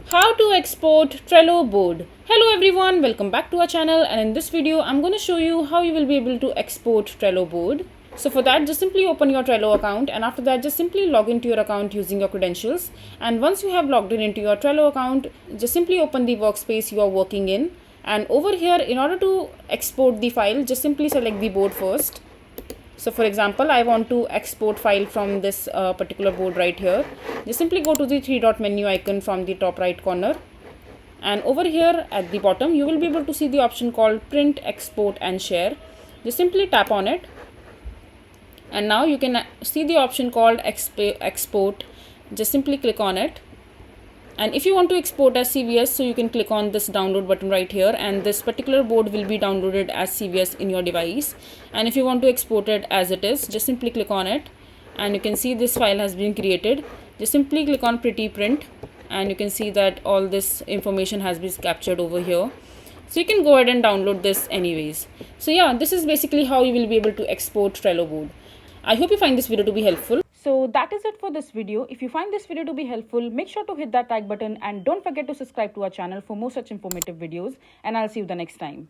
How to export Trello board. Hello everyone, welcome back to our channel, and in this video I'm going to show you how you will be able to export Trello board. So for that, just simply open your Trello account, and after that just simply log into your account using your credentials. And once you have logged in into your Trello account, just simply open the workspace you are working in, and over here, in order to export the file, just simply select the board first. So for example, I want to export file from this particular board right here. Just simply go to the three dot menu icon from the top right corner, and over here at the bottom you will be able to see the option called print, export and share. Just simply tap on it, and now you can see the option called export. Just simply click on it, and if you want to export as CVS, so you can click on this download button right here, and this particular board will be downloaded as CVS in your device. And if you want to export it as it is, just simply click on it, and you can see this file has been created. Just simply click on pretty print, and you can see that all this information has been captured over here. So you can go ahead and download this anyways. So yeah, this is basically how you will be able to export Trello board. I hope you find this video to be helpful. So that is it for this video. If you find this video to be helpful, make sure to hit that like button, and don't forget to subscribe to our channel for more such informative videos, and I'll see you the next time.